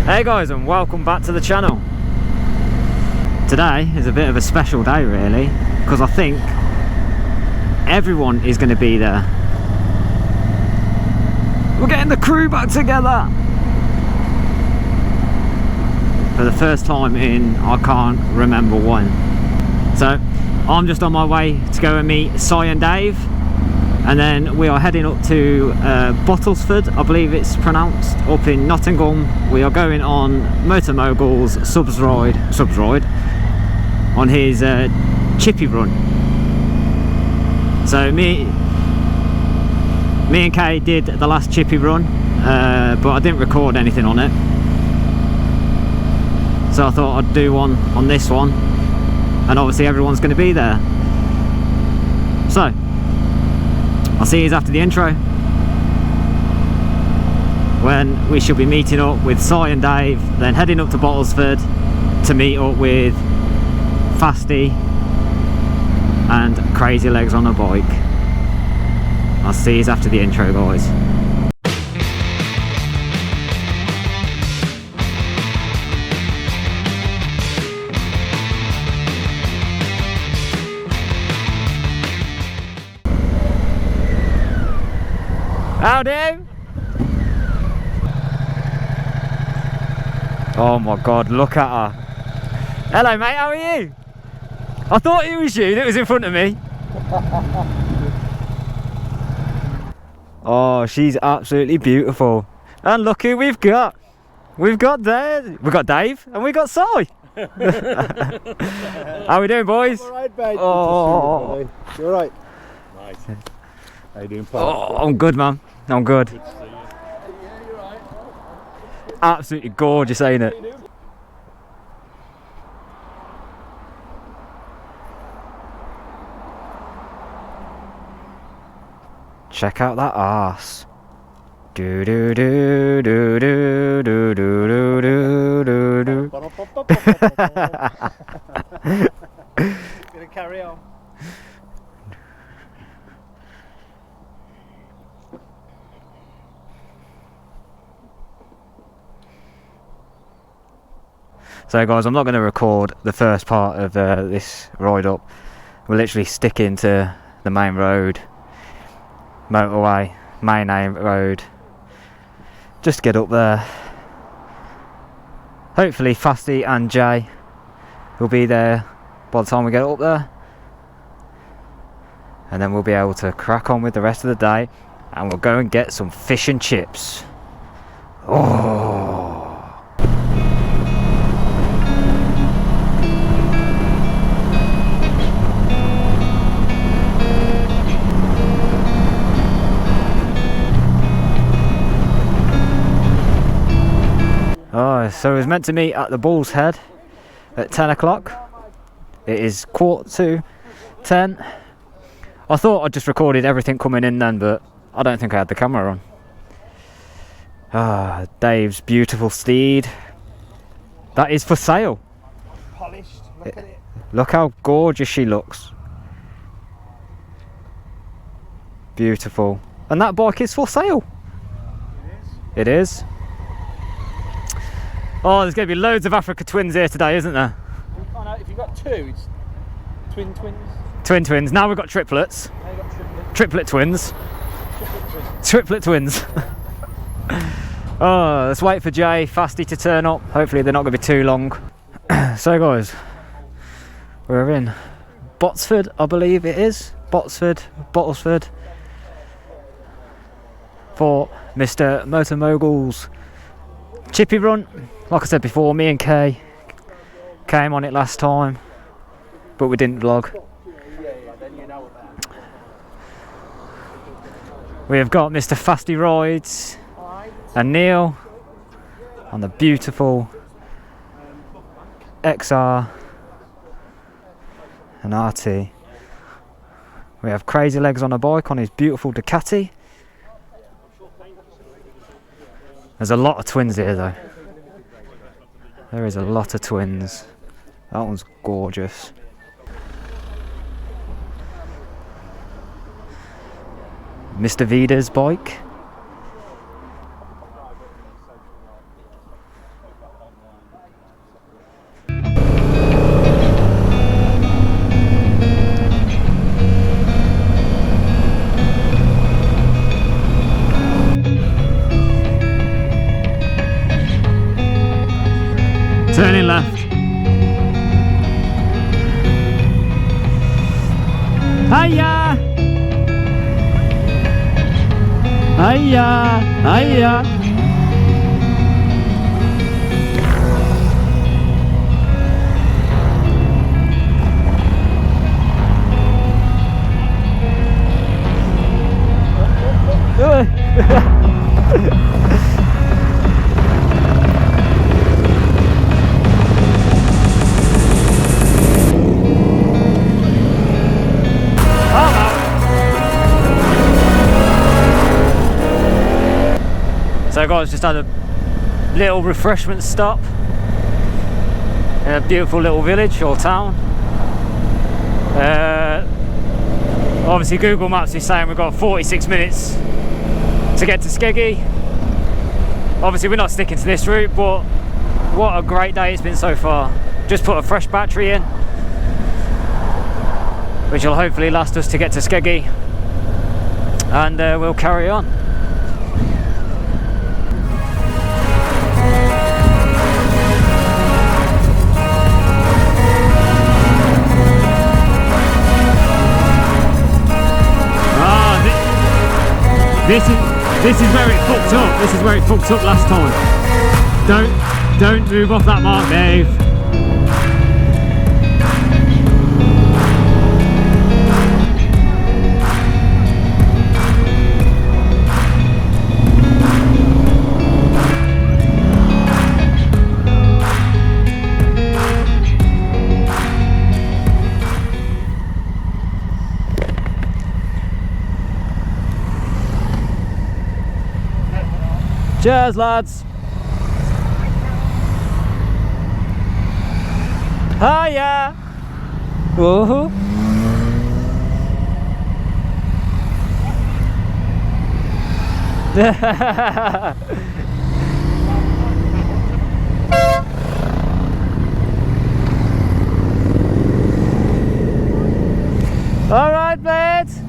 Hey guys, and welcome back to the channel. Today is a bit of a special day really, because I think everyone is going to be there. We're getting the crew back together for the first time in I can't remember when. So I'm just on my way to go and meet SHOEI and Dave, and then we are heading up to Bottlesford, I believe it's pronounced, up in Nottingham. We are going on MOTO Mogul's subs ride on his chippy run. So me and Kay did the last chippy run, but I didn't record anything on it, so I thought I'd do one on this one, and obviously everyone's going to be there. So I'll see you after the intro, when we should be meeting up with SHOEI and Dave, then heading up to Bottlesford to meet up with Fasty and Crazy Legs on a bike. I'll see you after the intro, guys. Howdy! Oh my god, look at her. Hello mate, how are you? I thought it was you that was in front of me. Oh, she's absolutely beautiful. And look who we've got. We've got Dave and we've got SHOEI. How we doing, boys? I'm alright, mate. Oh. You alright? Nice. How you doing, pal? Oh, I'm good, man. I'm good. Good to see you. Yeah, you're right. Absolutely gorgeous, ain't it? Check out that arse. Do do do do do do do do do do. Gonna carry on. So guys, I'm not going to record the first part of this ride up. We're literally sticking to the main road, motorway, main road, just to get up there. Hopefully Fasty and Jay will be there by the time we get up there, and then we'll be able to crack on with the rest of the day, and we'll go and get some fish and chips. Oh! Oh, so it was meant to meet at the Bull's Head at 10 o'clock. It is 9:45. I thought I'd just recorded everything coming in then, but I don't think I had the camera on. Ah, Dave's beautiful steed. That is for sale. Polished. Look at it. Look how gorgeous she looks. Beautiful. And that bike is for sale. It is. Oh, there's going to be loads of Africa twins here today, isn't there? Oh no, if you've got two, it's twins. Twins. Now we've got triplets. Now you've got triplets. Triplet twins. Triplet twins. Triplet twins. Oh, let's wait for Jay, Fasty to turn up. Hopefully they're not going to be too long. So guys, we're in Bottlesford, I believe it is. Bottlesford. For Mr MOTO Mogul's chippy run. Like I said before, me and Kay came on it last time, but we didn't vlog. We have got Mr Fasty Rides and Neil on the beautiful XR and RT. We have Crazy Legs on a bike on his beautiful Ducati. There's a lot of twins here though. There is a lot of twins. That one's gorgeous. Mr Vida's bike. Turning left. Hiya! Hiya! Hiya! So guys, just had a little refreshment stop in a beautiful little village or town. Obviously Google Maps is saying we've got 46 minutes to get to Skeggy. Obviously we're not sticking to this route, but what a great day it's been so far. Just put a fresh battery in, which will hopefully last us to get to Skeggy, and we'll carry on. This is where it fucked up. This is where it fucked up last time. Don't move off that mark, Dave. Cheers, lads. Hiya. Whoa. All right, mates.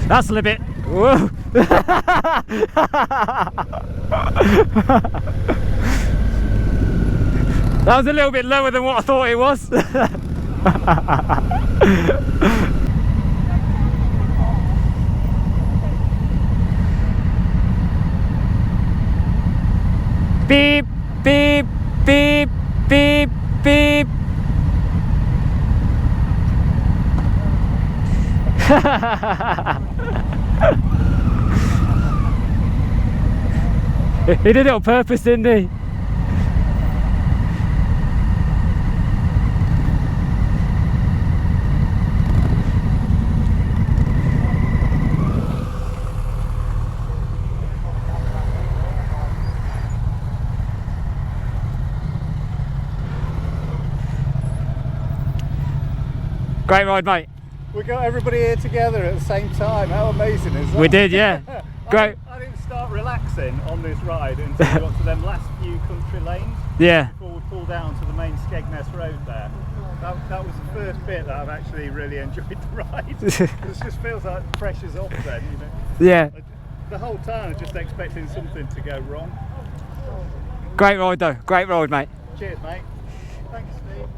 That's a little bit. Whoa. That was a little bit lower than what I thought it was. Beep, beep, beep, beep, beep. He did it on purpose, didn't he? Great ride, mate. We got everybody here together at the same time. How amazing is that? We did, yeah. Great. I didn't start relaxing on this ride until we got to them last few country lanes. Yeah. Before we pulled down to the main Skegness road there. That was the first bit that I've actually really enjoyed the ride. It just feels like the pressure's off then, you know. Yeah. The whole time I'm just expecting something to go wrong. Great ride though. Great ride, mate. Cheers, mate. Thanks, Steve.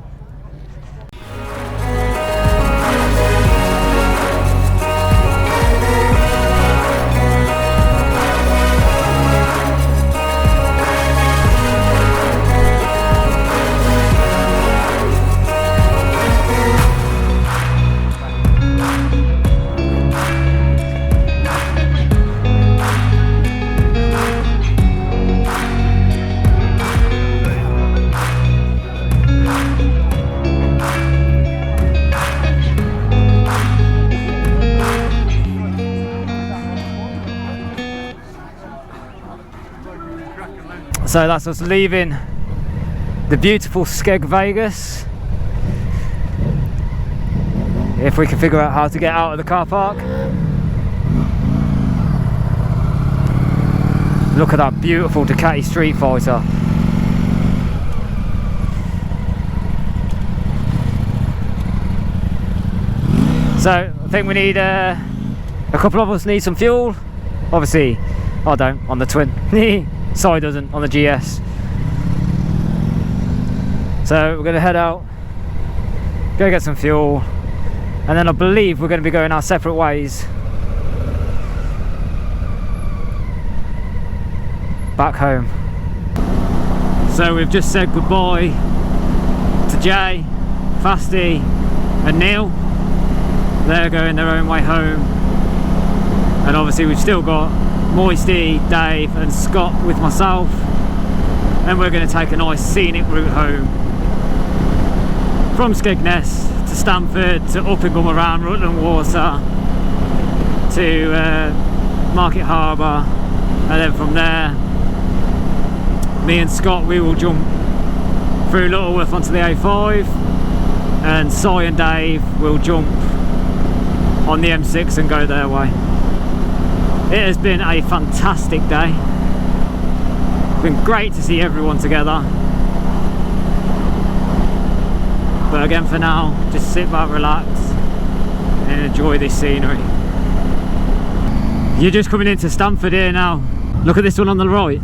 So that's us leaving the beautiful Skeg Vegas. If we can figure out how to get out of the car park. Look at that beautiful Ducati Street Fighter. So I think we need a couple of us need some fuel. Obviously I don't on the twin. Si doesn't on the GS. So we're going to head out, go get some fuel, and then I believe we're going to be going our separate ways back home. So we've just said goodbye to Jay, Fasty and Neil. They're going their own way home, and obviously we've still got Moisty, Dave and Scott with myself, and we're going to take a nice scenic route home from Skegness to Stamford to up and come around Rutland Water to Market Harbour, and then from there me and Scott, we will jump through Lutterworth onto the A5, and Si and Dave will jump on the M6 and go their way. It has been a fantastic day. It's been great to see everyone together. But again, for now, just sit back, relax and enjoy this scenery. You're just coming into Stamford here now. Look at this one on the right.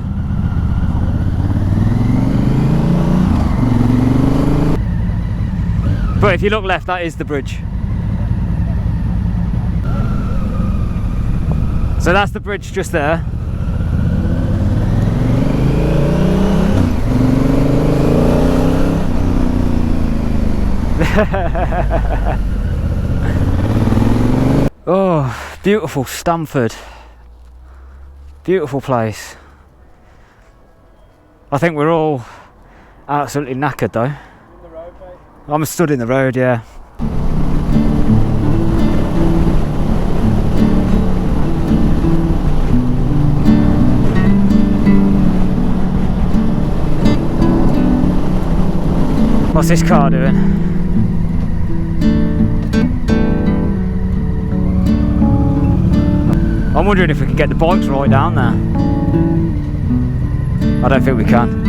But if you look left, that is the bridge. So that's the bridge just there. Oh, beautiful Stamford. Beautiful place. I think we're all absolutely knackered though. I'm stood in the road, yeah. What's this car doing? I'm wondering if we can get the bikes right down there. I don't think we can.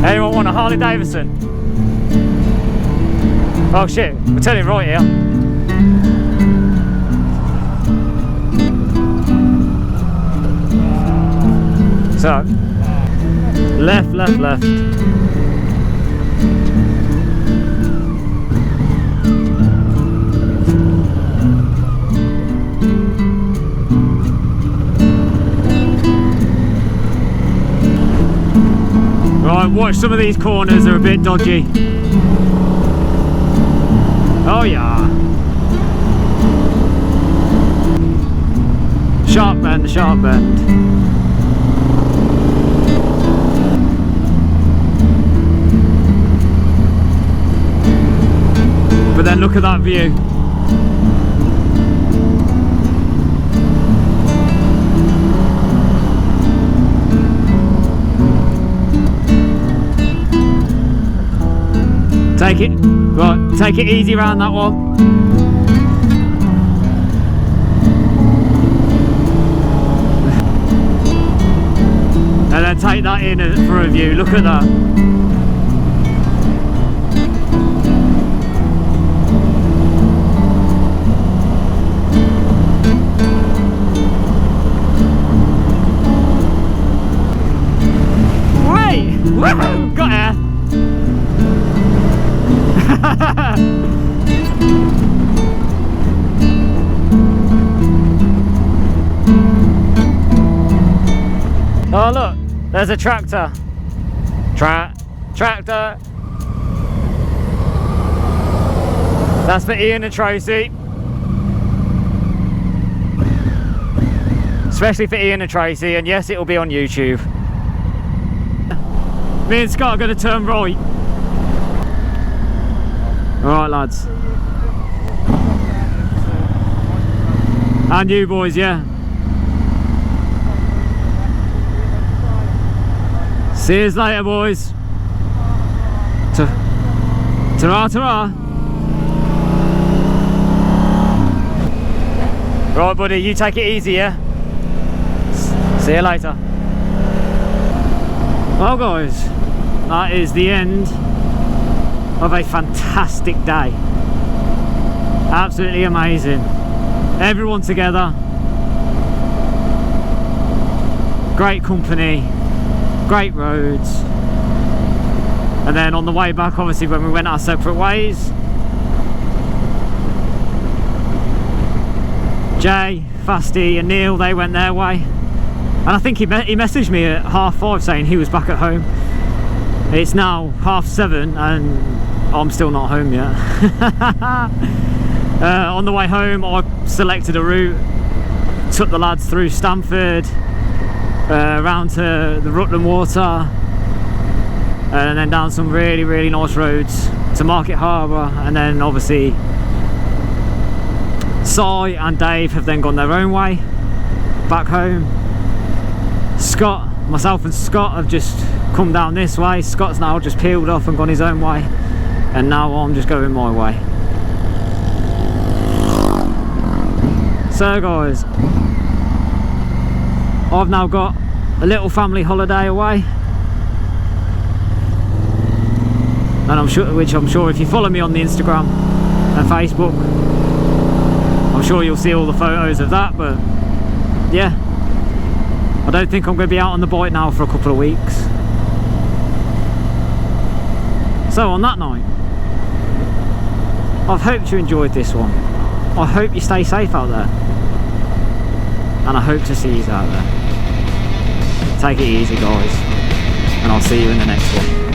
Anyone want a Harley Davidson? Oh shit, we're turning right here. So, left, left, left. Right, watch some of these corners, they're a bit dodgy. Oh yeah. Sharp bend, sharp bend. But then look at that view. Take it, right, take it easy around that one. And then take that in for a view, look at that. Wait, woohoo, got air. Oh look, there's a tractor. Tractor. That's for Ian and Tracy. Especially for Ian and Tracy, and yes, it will be on YouTube. Me and Scott are going to turn right. Alright lads. And you boys, yeah. See you later boys. Ta-ra ta-ra. Right buddy, you take it easy, yeah? See you later. Well guys, that is the end of a fantastic day. Absolutely amazing. Everyone together. Great company. Great roads. And then on the way back, obviously when we went our separate ways, Jay, Fasty and Neil, they went their way. And I think he messaged me at 5:30 saying he was back at home. It's now 7:30 and I'm still not home yet. On the way home I selected a route, took the lads through Stamford, around to the Rutland Water, and then down some really nice roads to Market Harbour, and then obviously Cy and Dave have then gone their own way back home. Scott, myself and Scott have just come down this way. Scott's now just peeled off and gone his own way, and now I'm just going my way. So guys, I've now got a little family holiday away, and I'm sure if you follow me on the Instagram and Facebook, I'm sure you'll see all the photos of that. But yeah, I don't think I'm going to be out on the bike now for a couple of weeks. So on that note, I've hoped you enjoyed this one. I hope you stay safe out there, and I hope to see you out there. Take it easy guys, and I'll see you in the next one.